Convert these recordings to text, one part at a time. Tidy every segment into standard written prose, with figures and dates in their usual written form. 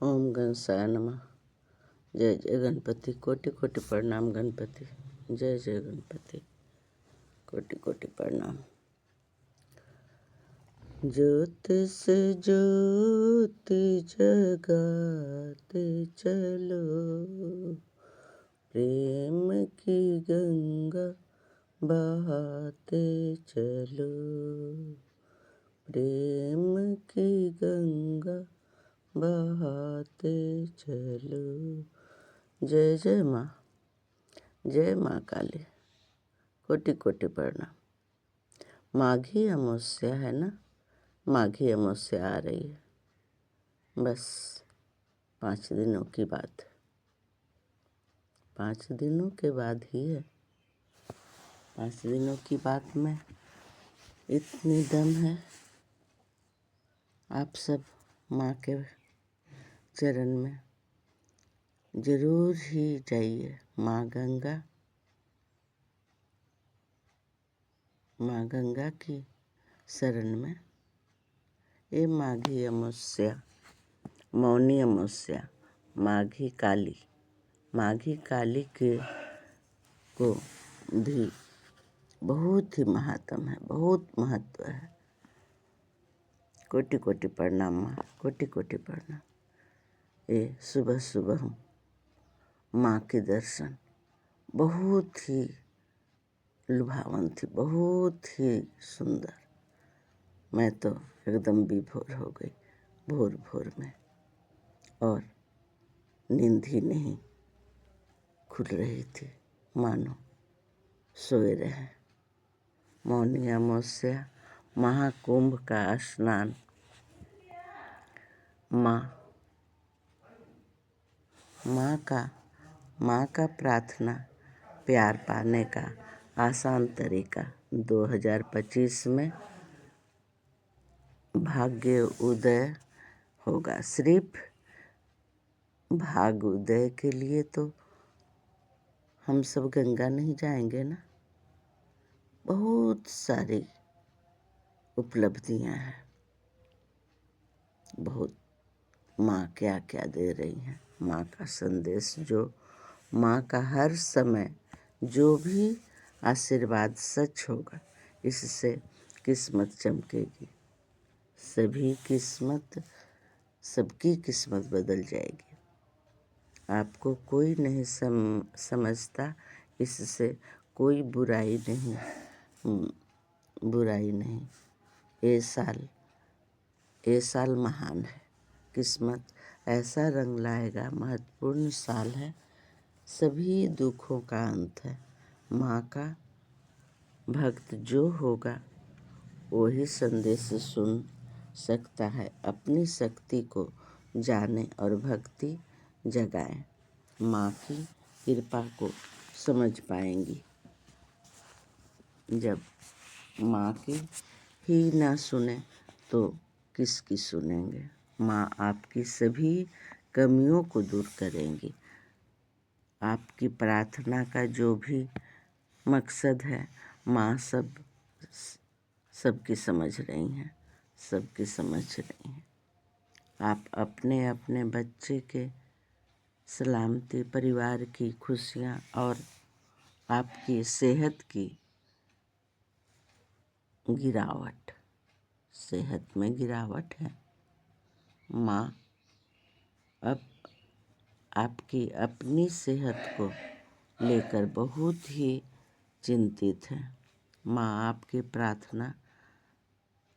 ओम गणेशाय नमः। जय जय गणपति। कोटि कोटि प्रणाम गणपति। जय जय गणपति। कोटि कोटि प्रणाम। ज्योत से ज्योत जगाते चलो, प्रेम की गंगा बहाते चलो, प्रेम की गंगा बहाते चलो। जय जय माँ। जय माँ काली। कोटि कोटि प्रणाम। माघी अमावस्या है ना, माघी अमावस्या आ रही है। बस 5 दिनों की बात है। 5 दिनों के बाद ही है। 5 दिनों की बात में इतनी दम है। आप सब माँ के चरण में जरूर ही जाइए। माँ गंगा की शरण में। ये माघी अमावस्या, मौनी अमावस्या, माघी काली के को भी बहुत ही महात्म है, बहुत महत्व है। कोटि कोटि प्रणाम माँ, कोटि कोटि प्रणाम। ये सुबह सुबह माँ के दर्शन बहुत ही लुभावन थी, बहुत ही सुंदर। मैं तो एकदम विभोर हो गई भोर भोर में, और नींद ही नहीं खुल रही थी, मानो सोए रहे। मौनी अमावस्या, महाकुंभ का स्नान, माँ का प्रार्थना प्यार पाने का आसान तरीका। 2025 में भाग्य उदय होगा। सिर्फ भाग्य उदय के लिए तो हम सब गंगा नहीं जाएंगे ना। बहुत सारी उपलब्धियां हैं। बहुत माँ क्या क्या दे रही हैं। माँ का संदेश, जो माँ का हर समय जो भी आशीर्वाद सच होगा, इससे किस्मत चमकेगी। सबकी किस्मत बदल जाएगी। आपको कोई नहीं समझता, इससे कोई बुराई नहीं। ये साल महान है। किस्मत ऐसा रंग लाएगा। महत्वपूर्ण साल है। सभी दुखों का अंत है। माँ का भक्त जो होगा वही संदेश सुन सकता है। अपनी शक्ति को जाने और भक्ति जगाए। माँ की कृपा को समझ पाएंगी। जब माँ की ही ना सुने तो किसकी सुनेंगे। माँ आपकी सभी कमियों को दूर करेंगी। आपकी प्रार्थना का जो भी मकसद है, माँ सबकी समझ रही हैं, सबकी समझ रही हैं। आप अपने अपने बच्चे के सलामती, परिवार की खुशियाँ और आपकी सेहत में गिरावट है। माँ अब आपकी अपनी सेहत को लेकर बहुत ही चिंतित है। माँ आपकी प्रार्थना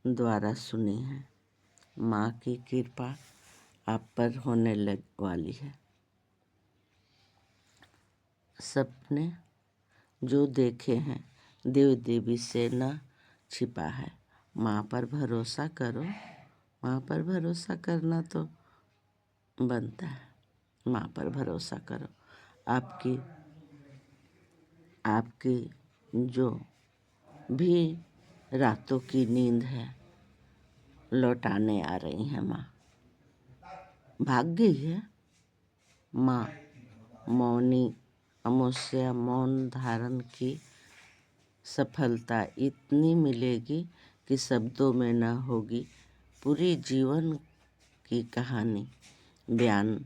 द्वारा सुनी है। माँ की कृपा आप पर होने वाली है। सपने जो देखे हैं देव देवी से न छिपा है। माँ पर भरोसा करो। माँ पर भरोसा करना तो बनता है। माँ पर भरोसा करो। आपकी जो भी रातों की नींद है लौटाने आ रही है। माँ भाग गई है। माँ मौनी अमावस्या, मौन धारण की सफलता इतनी मिलेगी कि शब्दों में न होगी। पूरी जीवन की कहानी बयान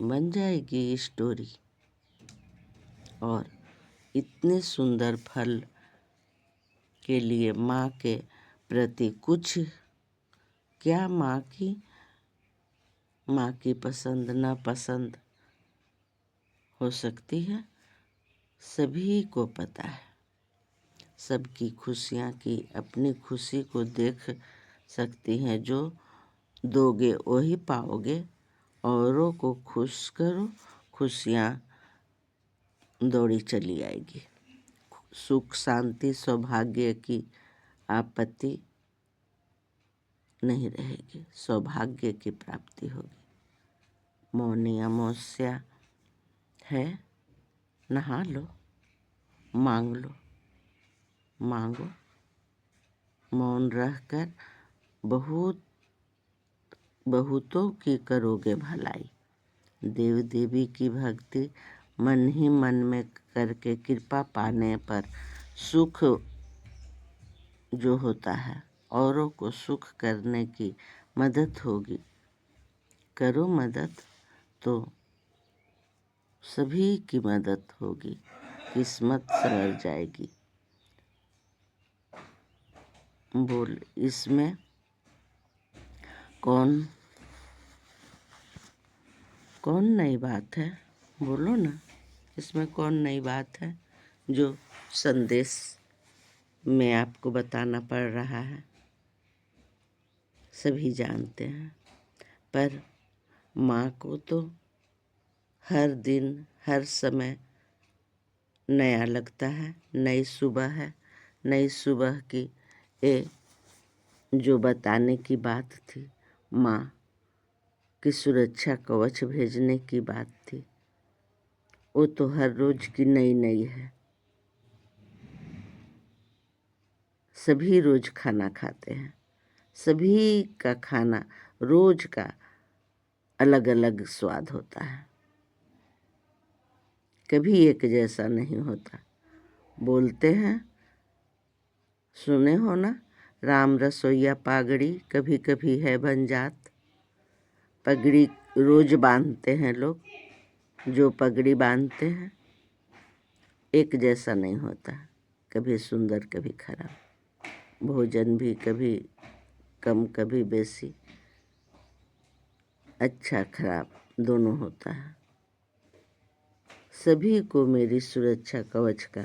बन जाएगी स्टोरी। और इतने सुंदर फल के लिए माँ के प्रति कुछ क्या, माँ की पसंद नापसंद हो सकती है, सभी को पता है। सबकी खुशियाँ की अपनी खुशी को देख सकती हैं। जो दोगे वही पाओगे। औरों को खुश करो, खुशियाँ दौड़ी चली आएगी। सुख शांति सौभाग्य की आपत्ति नहीं रहेगी, सौभाग्य की प्राप्ति होगी। मौनी अमावस्या है, नहा लो, मांगो। मौन रहकर बहुतों की करोगे भलाई। देव देवी की भक्ति मन ही मन में करके कृपा पाने पर सुख जो होता है, औरों को सुख करने की मदद होगी। करो मदद तो सभी की मदद होगी, किस्मत संवर जाएगी। बोल, इसमें कौन नई बात है? बोलो ना, इसमें कौन नई बात है जो संदेश में आपको बताना पड़ रहा है? सभी जानते हैं, पर माँ को तो हर दिन हर समय नया लगता है। नई सुबह है, नई सुबह की ये जो बताने की बात थी, माँ की सुरक्षा कवच भेजने की बात थी, वो तो हर रोज की नई है। सभी रोज खाना खाते हैं, सभी का खाना रोज का अलग अलग स्वाद होता है, कभी एक जैसा नहीं होता। बोलते हैं, सुने हो ना, राम रसोइया पागड़ी कभी कभी है बंजात। पगड़ी रोज बांधते हैं लोग, जो पगड़ी बांधते हैं एक जैसा नहीं होता, कभी सुंदर कभी खराब। भोजन भी कभी कम कभी बेसी, अच्छा खराब दोनों होता है। सभी को मेरी सुरक्षा कवच का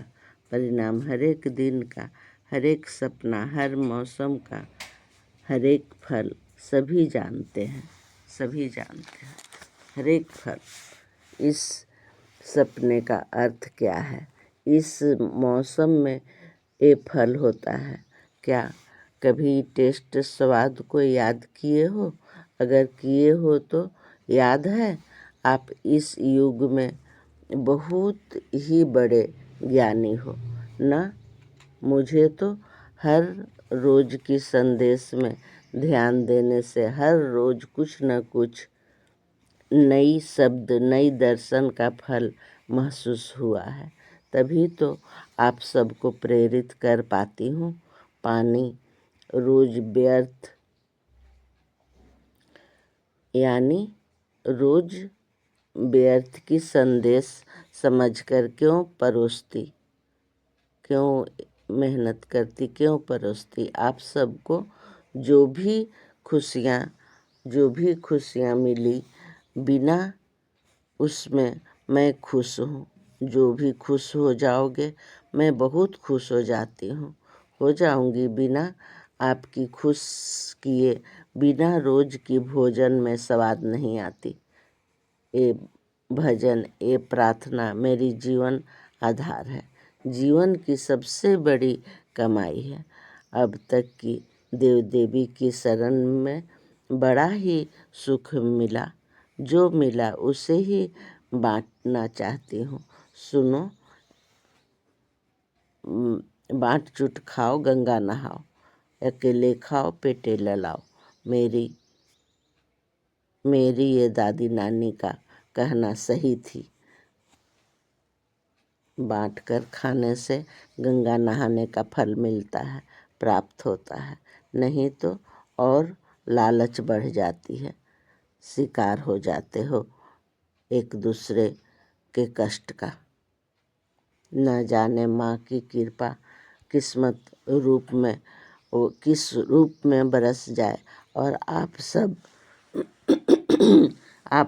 परिणाम हर एक दिन का, हर एक सपना, हर मौसम का, हर एक फल सभी जानते हैं, सभी जानते हैं। हर एक फल, इस सपने का अर्थ क्या है, इस मौसम में ये फल होता है क्या? कभी टेस्ट स्वाद को याद किए हो? अगर किए हो तो याद है, आप इस युग में बहुत ही बड़े ज्ञानी हो ना। मुझे तो हर रोज की संदेश में ध्यान देने से हर रोज कुछ न कुछ नई शब्द, नई दर्शन का फल महसूस हुआ है। तभी तो आप सबको प्रेरित कर पाती हूँ। पानी रोज व्यर्थ, यानी रोज व्यर्थ की संदेश समझकर क्यों परोसती, क्यों मेहनत करती, क्यों परोसती। आप सबको जो भी खुशियाँ मिली, बिना उसमें मैं खुश हूँ। जो भी खुश हो जाओगे, मैं बहुत खुश हो जाती हूँ, हो जाऊँगी। बिना आपकी खुश किए, बिना रोज की भोजन में स्वाद नहीं आती। ये भजन, ये प्रार्थना मेरी जीवन आधार है, जीवन की सबसे बड़ी कमाई है। अब तक की देव देवी की शरण में बड़ा ही सुख मिला, जो मिला उसे ही बांटना चाहती हूँ। सुनो, बाँट चुट खाओ गंगा नहाओ, अकेले खाओ पेटे ललाओ। मेरी ये दादी नानी का कहना सही थी। बाँट कर खाने से गंगा नहाने का फल मिलता है। प्राप्त होता है, नहीं तो और लालच बढ़ जाती है, शिकार हो जाते हो एक दूसरे के कष्ट का। न जाने माँ की कृपा किस्मत रूप में वो किस रूप में बरस जाए और आप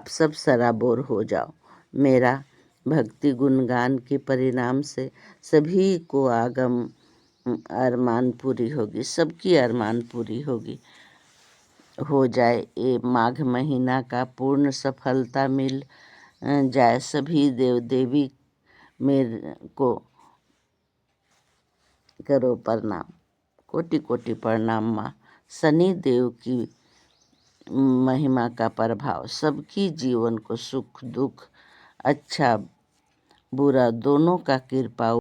सब सराबोर हो जाओ। मेरा भक्ति गुणगान के परिणाम से सभी को आगम अरमान पूरी होगी, सबकी अरमान पूरी होगी, हो जाए ये माघ महीना का पूर्ण सफलता मिल जाए। सभी देव देवी मेरे को करो प्रणाम, कोटि कोटि प्रणाम माँ। शनि देव की महिमा का प्रभाव सबकी जीवन को सुख दुख अच्छा बुरा दोनों का कृपा